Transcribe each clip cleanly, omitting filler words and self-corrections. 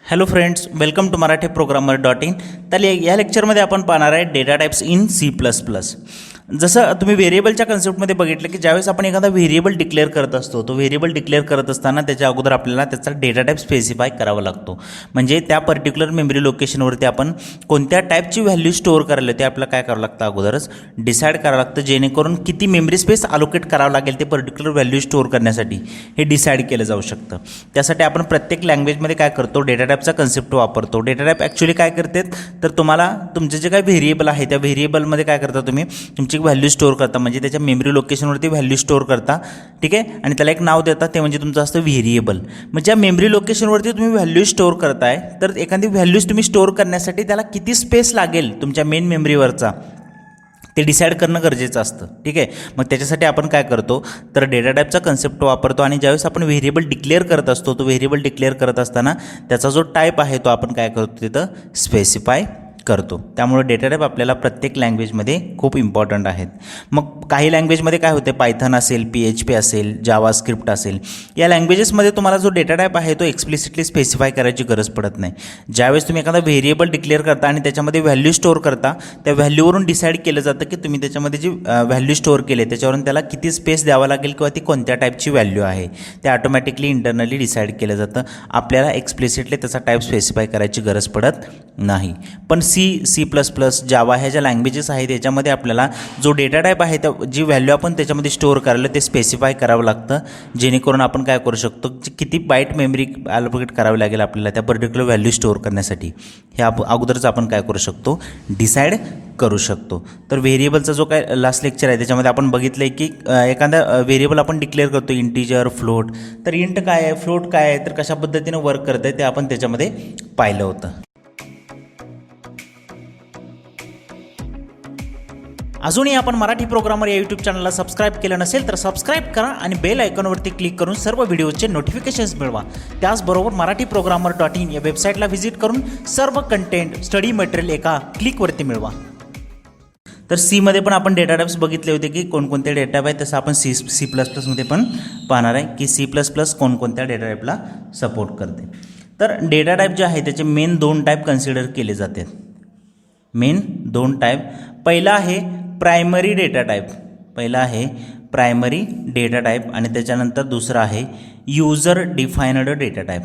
Hello friends, welcome to Marathi programmer dot in. तर या लेक्चरमध्ये आपण पाहणार आहे डेटा टाइप्स इन C++. जसं तुम्ही व्हेरिएबलच्या कन्सेप्टमध्ये बघितलं की ज्यावेळेस आपण एखादा व्हेरिएबल डिक्लेअर करत असतो, तो व्हेरिएबल डिक्लेअर करत असताना त्याच्या अगोदर आपल्याला त्याचा डेटा टाइप स्पेसिफाय करावा लागतो. म्हणजे त्या पर्टिक्युलर मेमरी लोकेशनवरती आपण कोणत्या टाईपची व्हॅल्यू स्टोअर करायला ते आपल्याला काय करावं लागतं, अगोदरच डिसाईड करावं लागतं, जेणेकरून किती मेमरी स्पेस अलोकेट करावं लागेल ते पर्टिक्युलर व्हॅल्यू स्टोअर करण्यासाठी हे डिसाईड केलं जाऊ शकतं. त्यासाठी आपण प्रत्येक लँग्वेजमध्ये काय करतो, डेटा टाइपचा कन्सेप्ट वापरतो. डेटा टाइप ॲक्च्युली काय करतात, तर तुम्हाला तुमचे जे काही व्हेरिएबल आहे त्या व्हेरिएबलमध्ये काय करता, तुम्ही तुमची व्हॅल्यू स्टोअर करता, म्हणजे त्याच्या मेमरी लोकेशनवरती व्हॅल्यू स्टोअर करता. ठीक आहे, आणि त्याला एक नाव देता, ते म्हणजे तुमचं असतं व्हेरिएबल. मग ज्या मेमरी लोकेशनवरती तुम्ही व्हॅल्यू स्टोअर करताय, तर एखादी व्हॅल्यूज तुम्ही स्टोअर करण्यासाठी त्याला किती स्पेस लागेल तुमच्या मेन मेमरीवरचा ते डिसाईड करणं गरजेचं असतं. ठीक आहे, मग त्याच्यासाठी आपण काय करतो, तर डेटा टाइपचा कन्सेप्ट वापरतो. आणि ज्यावेळेस आपण व्हेरिएबल डिक्लेअर करत असतो, तो व्हेरिएबल डिक्लेअर करत असताना त्याचा जो टाईप आहे तो आपण काय करतो, तिथं स्पेसिफाय करतो. त्यामुळे डेटा टाइप आपल्याला प्रत्येक लँग्वेजमध्ये खूप इम्पॉर्टंट आहेत. मग काही लँग्वेजमध्ये काय होते, पायथन असेल, PHP असेल, जावा स्क्रिप्ट असेल, या लँग्वेजेसमध्ये तुम्हाला जो डेटा टाइप आहे तो एक्सप्लिसिटली स्पेसिफाय करायची गरज पडत नाही. ज्यावेळेस तुम्ही एखादा व्हेरिएबल डिक्लेअर करता आणि त्याच्यामध्ये व्हॅल्यू स्टोअर करता, त्या व्हॅल्यूवरून डिसाईड केलं जातं की तुम्ही त्याच्यामध्ये जी व्हॅल्यू स्टोअर केली त्याच्यावरून त्याला किती स्पेस द्यावा लागेल किंवा ती कोणत्या टाईपची व्हॅल्यू आहे ते ऑटोमॅटिकली इंटरनली डिसाईड केलं जातं. आपल्याला एक्सप्लिसिटली त्याचा टाईप स्पेसिफाय करायची गरज पडत नाही. पण C++, जावा ह्या ज्या लँग्वेजेस आहेत याच्यामध्ये आपल्याला जो डेटा टाईप आहे त्या जी व्हॅल्यू आपण त्याच्यामध्ये स्टोअर करायला ते स्पेसिफाय करावं लागतं, जेणेकरून आपण काय करू शकतो, किती बाईट मेमरी अलोकेट करावी लागेल आपल्याला त्या पर्टिक्युलर व्हॅल्यू स्टोअर करण्यासाठी हे अगोदरच आपण काय करू शकतो, डिसाईड करू शकतो. तर व्हेरिएबलचा जो काय लास्ट लेक्चर आहे त्याच्यामध्ये आपण बघितलं आहे की एखादा व्हेरिएबल आपण डिक्लेअर करतो, इंटीजर, फ्लोट. तर इंट काय आहे, फ्लोट काय आहे, तर कशा पद्धतीनं वर्क करत आहे ते आपण त्याच्यामध्ये पाहिलं होतं. अजूनही आपण मराठी प्रोग्रामर या यूट्यूब चॅनलला सबस्क्राईब केलं नसेल तर सबस्क्राईब करा आणि बेल आयकॉनवरती क्लिक करून सर्व व्हिडिओचे नोटिफिकेशन्स मिळवा. त्याचबरोबर मराठी प्रोग्रामर.in या वेबसाईटला व्हिजिट करून सर्व कंटेंट, स्टडी मटेरियल एका क्लिकवरती मिळवा. तर सीमध्ये पण आपण डेटा टाइप्स बघितले होते की कोणकोणते डेटा टाइप आहेत, तसं आपण C++मध्ये पण पाहणार आहे की C++ कोणकोणत्या डेटा टाइपला सपोर्ट करते. तर डेटा टाइप जे आहे त्याचे मेन 2 टाईप कन्सिडर केले जातात. Main 2 type. पहिला आहे प्रायमरी डेटा टाईप, पहिला आहे प्रायमरी डेटा टाईप आणि त्याच्यानंतर दुसरा आहे user defined data type.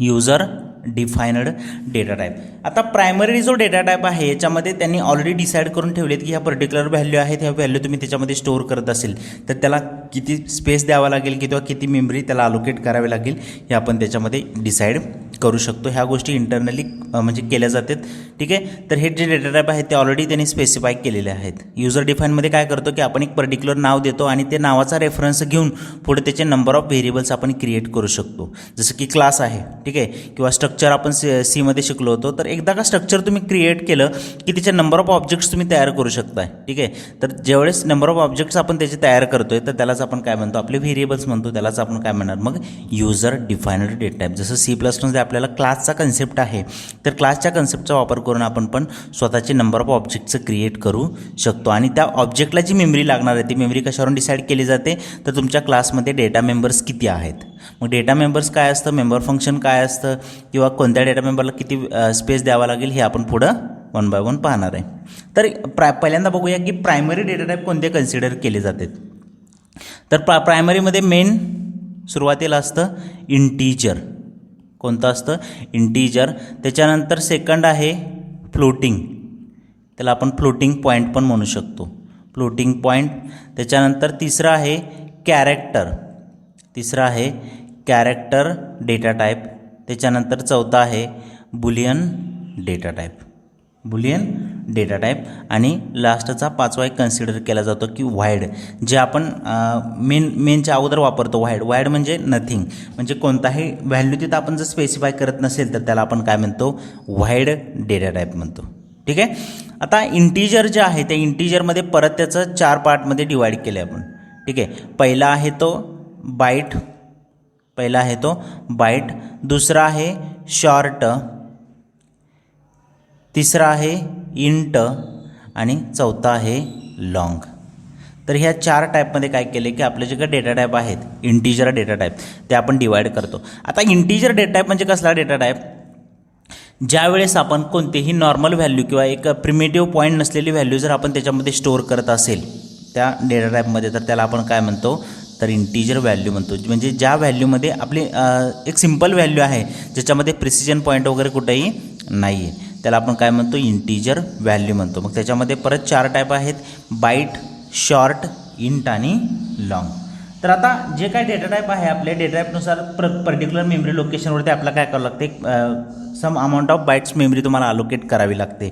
User defined data type. आता प्रायमरी जो डेटा टाईप आहे याच्यामध्ये त्यांनी ऑलरेडी डिसाईड करून ठेवलेत की ह्या पर्टिक्युलर व्हॅल्यू आहेत, ह्या व्हॅल्यू तुम्ही त्याच्यामध्ये स्टोअर करत असेल तर त्याला किती स्पेस द्यावा लागेल किंवा किती मेमरी त्याला अलोकेट करावी लागेल हे आपण त्याच्यामध्ये डिसाईड करू शकतो. ह्या गोष्टी इंटरनली म्हणजे केल्या जातात. ठीक आहे, तर हे जे डेटा टाईप आहेत ते ऑलरेडी त्यांनी स्पेसिफाय केलेले आहेत. युजर डिफाईनमध्ये काय करतो की आपण एक पर्टिक्युलर नाव देतो आणि ते नावाचा रेफरन्स घेऊन पुढे त्याचे नंबर ऑफ व्हेरिएबल्स आपण क्रिएट करू शकतो. जसं की क्लास आहे, ठीक आहे, किंवा स्ट्रक्चर आपण सीमध्ये शिकलो होतो. तर एकदा का स्ट्रक्चर तुम्ही क्रिएट केलं की त्याचे नंबर ऑफ ऑब्जेक्ट्स तुम्ही तयार करू शकताय. ठीक आहे, तर ज्यावेळेस नंबर ऑफ ऑब्जेक्ट्स आपण त्याचे तयार करतोय तर त्यालाच आपण काय म्हणतो, आपले व्हेरिएबल्स म्हणतो, त्यालाच आपण काय म्हणणार मग युजर डिफाइनड डेटा टाईप. जसं C++ आपल्याला क्लासचा कन्सेप्ट आहे, तर क्लासच्या कन्सेप्टचा वापर करून आपण पण स्वतःचे नंबर ऑफ ऑब्जेक्ट्स क्रिएट करू शकतो. आणि त्या ऑब्जेक्टला जी मेमरी लागणार आहे ती मेमरी कशावरून डिसाईड केली जाते, तर तुमच्या क्लासमध्ये डेटा मेंबर्स किती आहेत. मग डेटा मेंबर्स काय असतं, मेंबर फंक्शन काय असतं, किंवा कोणत्या डेटा मेंबरला किती स्पेस द्यावा लागेल हे आपण पुढं 1 बाय 1 पाहणार आहे. तर पहिल्यांदा बघूया की प्रायमरी डेटा टाईप कोणते कन्सिडर केले जातात. तर प्रायमरीमध्ये मेन सुरुवातीला असतं इंटीजर. कोणतं असतं, इंटीजर. त्याच्यानंतर सेकंड आहे फ्लोटिंग, त्याला आपण फ्लोटिंग पॉईंट पण म्हणू शकतो, फ्लोटिंग पॉईंट. त्याच्यानंतर तिसरं आहे कॅरेक्टर, तिसरं आहे कॅरेक्टर डेटा टाईप. त्याच्यानंतर चौथा आहे Boolean data type, Boolean data type. आणि लास्टचा 5वा एक कन्सिडर केला जातो की व्हाईड, जे आपण मेनच्या अगोदर वापरतो. व्हाईड म्हणजे नथिंग, म्हणजे कोणताही व्हॅल्यू तिथं आपण जर स्पेसिफाय करत नसेल तर त्याला आपण काय म्हणतो, व्हाईड डेटा टाईप म्हणतो. ठीक आहे, आता इंटीजर जे आहे त्या इंटीजरमध्ये परत त्याचं 4 पार्टमध्ये डिवाईड केलं आहे आपण. ठीक आहे, पहिला आहे तो बाईट, पहिला आहे तो बाईट. दुसरा आहे शॉर्ट, तिसरा आहे इंट आणि चौथा आहे लॉंग. तर ह्या 4 टाईपमध्ये काय केले की आपले जे काही डेटा टाईप आहेत इंटिजर डेटा टाईप ते आपण डिवाइड करतो. आता इंटिजर डेटा टाईप म्हणजे कसला डेटा टाईप, ज्यावेळेस आपण कोणतेही नॉर्मल व्हॅल्यू किंवा एक प्रिमिटिव्ह पॉईंट नसलेली व्हॅल्यू जर आपण त्याच्यामध्ये स्टोअर करत असेल त्या डेटा टाईपमध्ये तर त्याला आपण काय म्हणतो तर इंटिजर व्हॅल्यू म्हणतो. म्हणजे ज्या व्हॅल्यूमध्ये आपली एक सिंपल व्हॅल्यू आहे ज्याच्यामध्ये प्रिसिजन पॉईंट वगैरे कुठेही नाही आहे त्याला आपण काय म्हणतो इंटिजर व्हॅल्यू म्हणतो. मग त्याच्यामध्ये परत 4 टाईप आहेत, बाईट, शॉर्ट, इंट आणि लॉंग. तर आता जे काय डेटा टाईप आहे आपल्या डेटा टाईपनुसार पर्टिक्युलर मेमरी लोकेशनवरती आपल्याला काय करावं लागते, some amount of bytes memory तुम्हाला अलोकेट करावी लागते.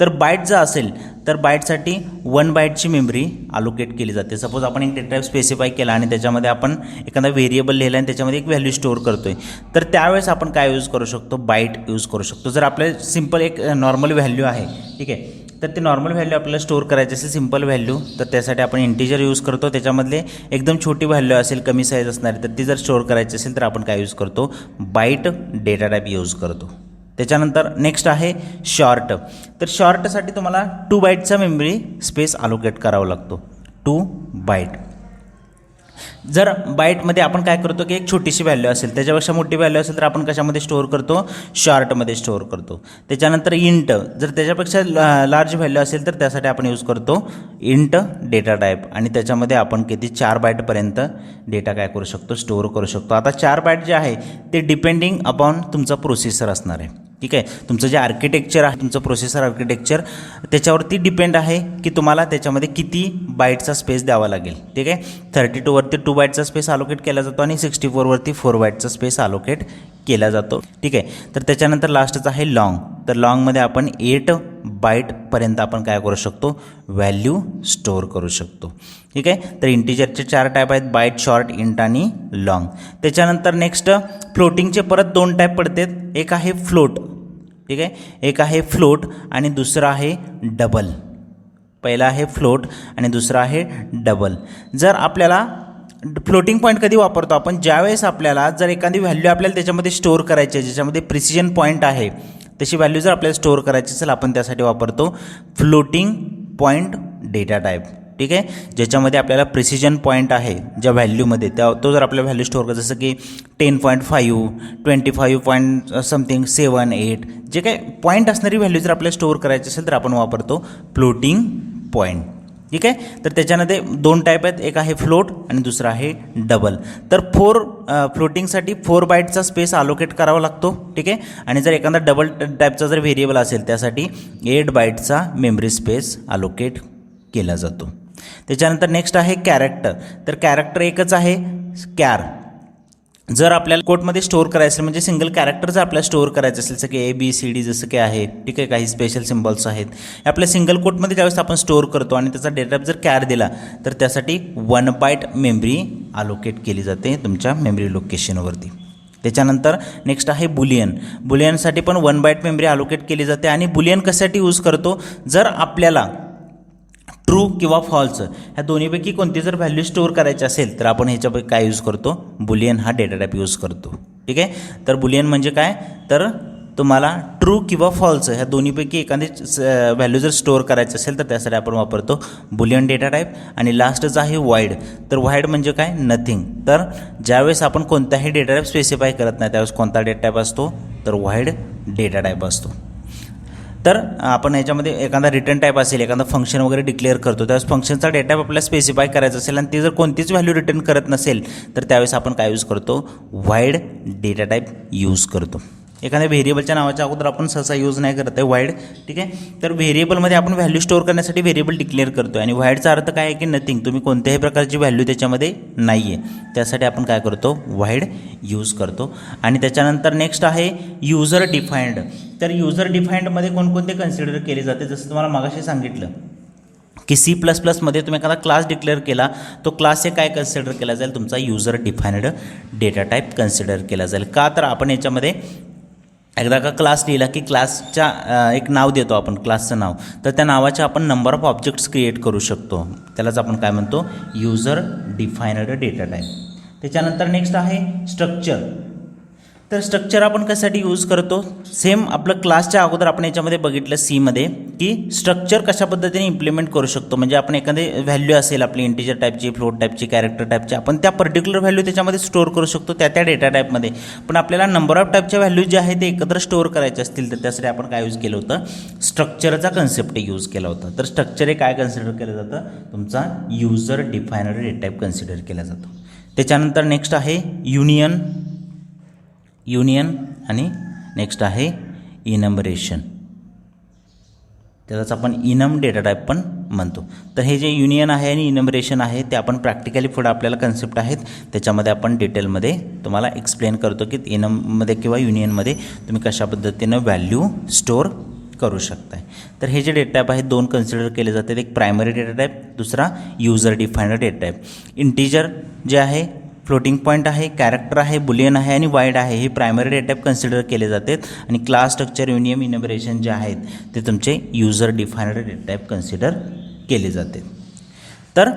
तर बाईट जर असेल तर बाईटसाठी 1 बाईटची मेमरी अलोकेट केली जाते. सपोज आपण एक डेटा टाईप स्पेसिफाय केला आणि त्याच्यामध्ये आपण एखादा व्हेरिएबल लिहिला आणि त्याच्यामध्ये एक व्हॅल्यू स्टोअर करतोय तर त्यावेळेस आपण काय यूज करू शकतो, बाईट यूज करू शकतो. जर आपल्याला सिंपल एक नॉर्मल व्हॅल्यू आहे ठीक आहे तर ते नॉर्मल व्हॅल्यू आपल्याला स्टोअर करायची असेल सिंपल व्हॅल्यू तर त्यासाठी आपण इंटिजर यूज करतो. त्याच्यामधले एकदम छोटी व्हॅल्यू असेल कमी साईज असणारी तर ती जर स्टोअर करायची असेल तर आपण काय यूज करतो, बाईट डेटा टाईप यूज करतो. त्याच्यानंतर नेक्स्ट आहे शॉर्ट. तर शॉर्टसाठी तुम्हाला 2 बाईटचा मेमरी स्पेस अलोकेट करावा लागतो, 2 बाईट. जर बाईटमध्ये आपण काय करतो की एक छोटीशी व्हॅल्यू असेल त्याच्यापेक्षा मोठी व्हॅल्यू असेल तर आपण कशामध्ये स्टोअर करतो, शॉर्टमध्ये स्टोअर करतो. त्याच्यानंतर इंट, जर त्याच्यापेक्षा लार्ज व्हॅल्यू असेल तर त्यासाठी आपण यूज करतो इंट डेटा टाईप आणि त्याच्यामध्ये आपण किती 4 बाईटपर्यंत डेटा काय करू शकतो, स्टोअर करू शकतो. आता 4 बाईट जे आहे ते डिपेंडिंग अपॉन तुमचा प्रोसेसर असणार आहे ठीक आहे. तुमचं जे आर्किटेक्चर आहे तुमचं प्रोसेसर आर्किटेक्चर त्याच्यावरती डिपेंड आहे की तुम्हाला त्याच्यामध्ये किती बाईटचा स्पेस द्यावा लागेल ठीक आहे. 32वरती 2 बाईटचा स्पेस अलोकेट केला जातो आणि 64वरती 4 बाईटचा स्पेस अलोकेट केला जातो ठीक आहे. तर त्याच्यानंतर लास्टच आहे लॉंग. तर लॉंगमध्ये आपण 8 बाईटपर्यंत आपण काय करू शकतो, व्हॅल्यू स्टोअर करू शकतो ठीक आहे. तर इंटिजरचे 4 टाईप आहेत, बाईट, शॉर्ट, इंट आणि लॉंग. त्याच्यानंतर नेक्स्ट फ्लोटिंगचे परत 2 टाईप पडतात, एक आहे फ्लोट ठीक आहे, एक आहे फ्लोट आणि दुसरं आहे डबल. पहिला आहे फ्लोट आणि दुसरा आहे डबल. जर आपल्याला फ्लोटिंग पॉईंट कधी वापरतो आपण, ज्यावेळेस आपल्याला जर एखादी व्हॅल्यू आपल्याला त्याच्यामध्ये स्टोअर करायची आहे ज्याच्यामध्ये प्रिसिजन पॉईंट आहे तशी व्हॅल्यू जर आपल्याला स्टोअर करायची असेल आपण त्यासाठी वापरतो फ्लोटिंग पॉईंट डेटा टाईप ठीक आहे. ज्याच्यामध्ये आपल्याला प्रिसिजन पॉईंट आहे ज्या व्हॅल्यूमध्ये तो जर आपल्या व्हॅल्यू स्टोअर करतो जसं की 10.5, 25 पॉईंट समथिंग 7, 8 जे काही पॉईंट असणारी व्हॅल्यू जर आपल्याला स्टोअर करायची असेल तर आपण वापरतो फ्लोटिंग पॉईंट ठीक आहे. तर त्याच्यामध्ये 2 टाईप आहेत, एक आहे फ्लोट आणि दुसरा आहे डबल. तर फ्लोटिंगसाठी 4 बाईटचा स्पेस अलोकेट करावा लागतो ठीक आहे. आणि जर एखादा डबल टाईपचा जर व्हेरिएबल असेल त्यासाठी 8 बाईटचा मेमरी स्पेस अलोकेट केला जातो. त्याच्यानंतर नेक्स्ट आहे कॅरेक्टर. तर कॅरेक्टर एकच आहे कॅर. जर आपल्याला कोटमध्ये स्टोअर करायचं असेल म्हणजे सिंगल कॅरेक्टर जर आपल्याला स्टोअर करायचं असेल जसं की ABCD जसं की आहे ठीक आहे, काही स्पेशल सिम्बॉल्स आहेत आपल्या सिंगल कोटमध्ये ज्यावेळेस आपण स्टोअर करतो आणि त्याचा डेटा जर कॅर दिला तर त्यासाठी 1 बाईट मेमरी अलोकेट केली जाते तुमच्या मेमरी लोकेशनवरती. त्याच्यानंतर नेक्स्ट आहे बुलियन. बुलियनसाठी पण 1 बाईट मेमरी अलोकेट केली जाते. आणि बुलियन कशासाठी यूज करतो, जर आपल्याला ट्रू किंवा फॉल्स ह्या दोन्हीपैकी कोणती जर व्हॅल्यू स्टोअर करायची असेल तर आपण ह्याच्यापैकी काय यूज करतो, बुलियन हा डेटा टाईप यूज करतो ठीक आहे. तर बुलियन म्हणजे काय, तर तुम्हाला ट्रू किंवा फॉल्स ह्या दोन्हीपैकी एखादी व्हॅल्यू जर स्टोअर करायची असेल तर त्यासाठी आपण वापरतो बुलियन डेटा टाईप. आणि लास्टच आहे वाईड. तर वाईड म्हणजे काय, नथिंग. तर ज्यावेळेस आपण कोणताही डेटा टाईप स्पेसिफाय करत नाही त्यावेळेस कोणता डेटा टाईप असतो, तर वाईड डेटा टाईप असतो. तर आपण याच्यामध्ये एखादा रिटर्न टाईप असेल, एखादा फंक्शन वगैरे डिक्लेअर करतो त्यावेळेस फंक्शनचा डेटा टाईप आपल्याला स्पेसिफाय करायचा असेल आणि ती जर कोणतीच व्हॅल्यू रिटर्न करत नसेल तर त्यावेळेस आपण काय यूज करतो, वाईड डेटा टाईप यूज करतो. एखाद्या व्हेरिएबलच्या नावाच्या अगोदर आपण सहसा यूज नाही करत आहे वाईड ठीक आहे. तर व्हेरिएबलमध्ये आपण व्हॅल्यू स्टोअर करण्यासाठी व्हेरिएबल डिक्लेअर करतो आणि वाईडचा अर्थ काय आहे की नथिंग, तुम्ही कोणत्याही प्रकारची व्हॅल्यू त्याच्यामध्ये नाही आहे त्यासाठी आपण काय करतो, वाईड यूज करतो. आणि त्याच्यानंतर नेक्स्ट आहे युजर डिफाईंड. तर युजर डिफाईंडमध्ये कोणकोणते कन्सिडर केले जाते, जसं तुम्हाला मागाशी सांगितलं की C++मध्ये तुम्ही एखादा क्लास डिक्लेअर केला, तो क्लास हे काय कन्सिडर केला जाईल, तुमचा user defined data type consider केला जाईल. का, तर आपण याच्यामध्ये एकदा का क्लास लिहिला की क्लासच्या एक नाव देतो आपण, क्लासचं नाव, तर त्या नावाचे आपण नंबर ऑफ ऑब्जेक्ट्स क्रिएट करू शकतो, त्यालाच आपण काय म्हणतो, युजर डिफाईन्ड डेटा टाईप. त्याच्यानंतर नेक्स्ट आहे स्ट्रक्चर. तर स्ट्रक्चर आपण कशासाठी यूज करतो, सेम आपलं क्लासच्या अगोदर आपण याच्यामध्ये बघितलं सीमध्ये की स्ट्रक्चर कशा पद्धतीने इम्प्लिमेंट करू शकतो. म्हणजे आपण एखादी व्हॅल्यू असेल आपली इंटिजर टाईपची, फ्लोट टाईपची, कॅरेक्टर टाईपची, आपण त्या पर्टिक्युलर व्हॅल्यू त्याच्यामध्ये स्टोअर करू शकतो त्या डेटा टाईपमध्ये. पण आपल्याला नंबर ऑफ टाईपच्या व्हॅल्यू जे आहे ते एकत्र स्टोअर करायचे असतील तर त्यासाठी आपण काय यूज केलं होतं, स्ट्रक्चरचा कन्सेप्ट यूज केला होता. तर स्ट्रक्चर हे काय कन्सिडर केलं जातं, तुमचा user defined data type consider केला जातो. त्याच्यानंतर नेक्स्ट आहे युनियन आणि नेक्स्ट आहे इनंबरेशन, त्यालाच आपण इनम डेटा टाईप पण म्हणतो. तर हे जे युनियन आहे आणि इनंबरेशन आहे ते आपण प्रॅक्टिकली पुढे आपल्याला कन्सेप्ट आहेत त्याच्यामध्ये आपण डिटेलमध्ये तुम्हाला एक्सप्लेन करतो की इनममध्ये किंवा युनियनमध्ये तुम्ही कशा पद्धतीनं व्हॅल्यू स्टोअर करू शकताय. तर हे जे डेटा टाईप आहेत दोन कन्सिडर केले जातात, एक प्रायमरी डेटा टाईप, दुसरा user defined data type. Integer जे आहे, फ्लोटिंग पॉईंट आहे, कॅरेक्टर आहे, बुलियन आहे आणि वाईड आहे, हे प्रायमरी डेटा टाईप कन्सिडर केले जातात. आणि क्लास स्ट्रक्चर, युनियन, इनंबरेशन जे आहेत ते तुमचे user defined data type consider केले जाते. तर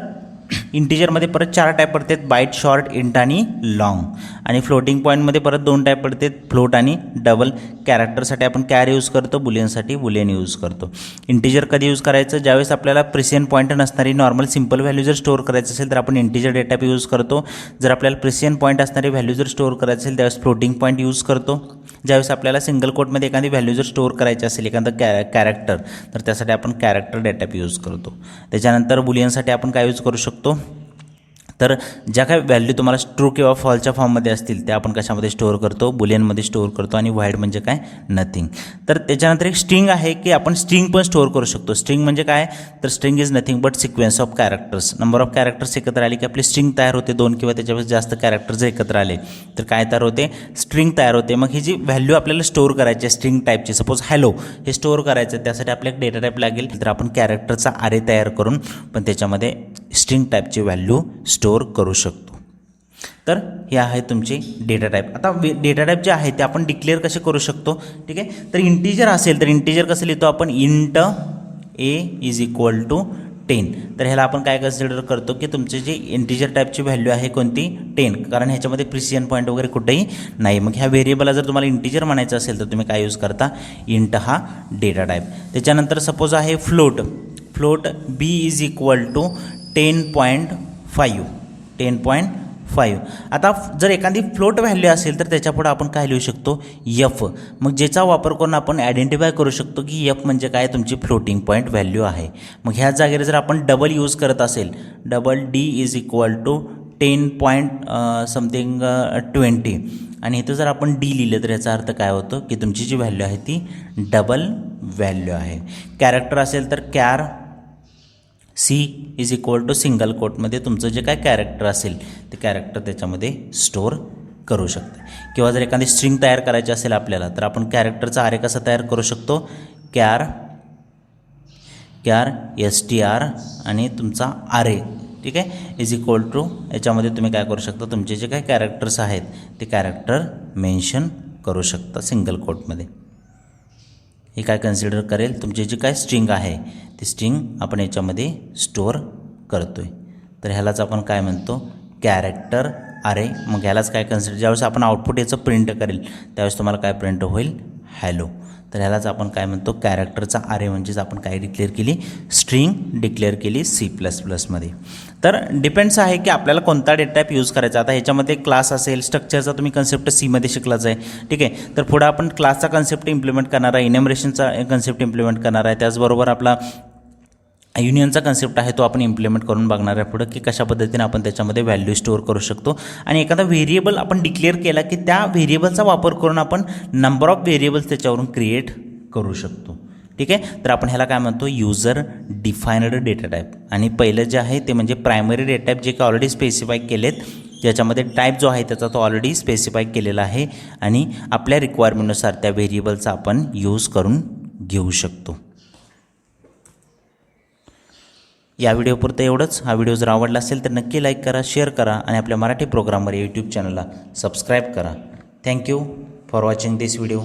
इंटिजरमध्ये परत 4 टाईप पडतात, बाईट, शॉर्ट, इंट आणि लॉंग. आणि फ्लोटिंग पॉईंटमध्ये परत 2 टाईप पडतात, फ्लोट आणि डबल. कॅरेक्टरसाठी आपण कॅर यूज करतो, बुलियनसाठी बुलियन यूज करतो. इंटिजर कधी यूज करायचं, ज्यावेळेस आपल्याला प्रिसियन पॉईंट नसणारी नॉर्मल सिंपल व्हॅल्यू जर स्टोअर करायचं असेल तर आपण इंटिजर डेटा टाईप यूज करतो. जर आपल्याला प्रिसियन पॉईंट असणारी व्हॅल्यू जर स्टोअर करायचं असेल त्यावेळेस फ्लोटिंग पॉईंट यूज करतो. ज्यावेळेस आपल्याला सिंगल कोटमध्ये एखादी व्हॅल्यू जर स्टोअर करायची असेल एखादं कॅरेक्टर तर त्यासाठी आपण कॅरेक्टर डेटा टाईप यूज करतो. त्याच्यानंतर बुलियनसाठी आपण काय यूज करू शकतो, तर ज्या काही व्हॅल्यू तुम्हाला ट्रू किंवा फॉल्सच्या फॉर्ममध्ये असतील त्या आपण कशामध्ये स्टोअर करतो, बुलियनमध्ये स्टोअर करतो. आणि वाईड म्हणजे काय, नथिंग. तर त्याच्यानंतर एक स्ट्रिंग आहे की आपण स्ट्रिंग पण स्टोअर करू शकतो. स्ट्रिंग म्हणजे काय, तर string is nothing but sequence of characters. Number of characters एकत्र आले की आपली स्ट्रिंग तयार होते. 2 किंवा त्याच्यापेक्षा जास्त कॅरेक्टर जर एकत्र आले तर काय तयार होते, स्ट्रिंग तयार होते. मग ही जी व्हॅल्यू आपल्याला स्टोअर करायची आहे स्ट्रिंग टाईपची, सपोज हॅलो हे स्टोअर करायचं आहे, त्यासाठी आपल्याला एक डेटा टाईप लागेल. तर आपण कॅरेक्टरचा अरे तयार करून पण त्याच्यामध्ये स्ट्रिंग टाईपची व्हॅल्यू स्टोअर करू शकतो. तर हे आहे तुमचे डेटा टाईप. आता डेटा टाईप जे आहे ते आपण डिक्लेअर कसे करू शकतो, ठीक आहे. तर इंटिजर असेल तर इंटिजर कसं लिहितो आपण, int A is equal to 10. तर ह्याला आपण काय कन्सिडर करतो की तुमचे जे इंटिजर टाईपची व्हॅल्यू आहे कोणती, 10, कारण ह्याच्यामध्ये प्रिसिजन पॉईंट वगैरे कुठेही नाही. मग ह्या व्हेरिएबलला जर तुम्हाला इंटिजर म्हणायचं असेल तर तुम्ही काय यूज करता, इंट हा डेटा टाईप. त्याच्यानंतर सपोज आहे float B is equal to 10.5. आता जर एखादी फ्लोट व्हॅल्यू असेल तर त्याच्यापुढे आपण काय लिहू शकतो, एफ. मग ज्याचा वापर करून आपण आयडेंटिफाय करू शकतो की एफ म्हणजे काय, तुमची फ्लोटिंग पॉईंट व्हॅल्यू आहे. मग ह्या जागेवर जर आपण डबल यूज करत असेल, double D is equal to 10.20 आणि इथं जर आपण डी लिहिलं तर याचा अर्थ काय होतं की तुमची जी व्हॅल्यू आहे ती डबल व्हॅल्यू आहे. कॅरेक्टर असेल तर char c is equal to single कोटमध्ये तुमचं जे काय कॅरेक्टर असेल ते कॅरेक्टर त्याच्यामध्ये स्टोअर करू शकते. किंवा जर एखादी स्ट्रिंग तयार करायची असेल आपल्याला तर आपण कॅरेक्टरचा अरे कसा तयार करू शकतो, कॅर str आणि तुमचा अरे, ठीक आहे, इज इक्वल टू याच्यामध्ये तुम्ही काय करू शकता, तुमचे जे काही कॅरेक्टर्स आहेत ते कॅरेक्टर मेन्शन करू शकता सिंगल कोटमध्ये. हे काय कन्सिडर करेल, तुमची जी काय स्ट्रिंग आहे ती स्ट्रिंग आपण याच्यामध्ये स्टोअर करतो आहे. तर ह्यालाच आपण काय म्हणतो, कॅरेक्टर अरे. मग ह्यालाच काय कन्सिडर, ज्यावेळेस आपण आउटपुट याचं प्रिंट करेल त्यावेळेस तुम्हाला काय प्रिंट होईल, हॅलो. तर ह्यालाच आपण काय म्हणतो, कॅरेक्टरचा अरे. म्हणजेच आपण काय डिक्लेअर केली, स्ट्रिंग डिक्लेअर केली C++मध्ये. तर डिपेंड्स आहे की आपल्याला कोणता डेटा टाईप यूज करायचा. आता ह्याच्यामध्ये क्लास असेल, स्ट्रक्चरचा तुम्ही कन्सेप्ट सीमध्ये शिकलाच आहे, ठीक आहे. तर पुढे आपण क्लासचा कन्सेप्ट इम्प्लिमेंट करणार आहे, इनमरेशनचा कन्सेप्ट इम्प्लिमेंट करणार आहे, त्याचबरोबर आपला युनियनचा कन्सेप्ट आहे तो आपण इम्प्लिमेंट करून बघणार आहे पुढं की कशा पद्धतीने आपण त्याच्यामध्ये व्हॅल्यू स्टोअर करू शकतो. आणि एखादा व्हेरिएबल आपण डिक्लेअर केला की त्या व्हेरिएबलचा वापर करून आपण नंबर ऑफ व्हेरिएबल्स त्याच्यावरून क्रिएट करू शकतो, ठीक आहे. तर आपण ह्याला काय म्हणतो, युजर डिफाइनड डेटा टाईप. आणि पहिलं जे आहे ते म्हणजे प्रायमरी डेटा टाईप, जे की ऑलरेडी स्पेसिफाय केलेत, ज्याच्यामध्ये टाईप जो आहे त्याचा तो ऑलरेडी स्पेसिफाय केलेला आहे आणि आपल्या रिक्वायरमेंटनुसार त्या व्हेरिएबलचा आपण यूज करून घेऊ शकतो. या व्हिडिओपुरतं एवढंच. हा व्हिडिओ जर आवडला असेल तर नक्की लाईक करा, शेअर करा आणि आपल्या मराठी प्रोग्रामवर यूट्यूब चॅनलला सबस्क्राईब करा. Thank you for watching this video.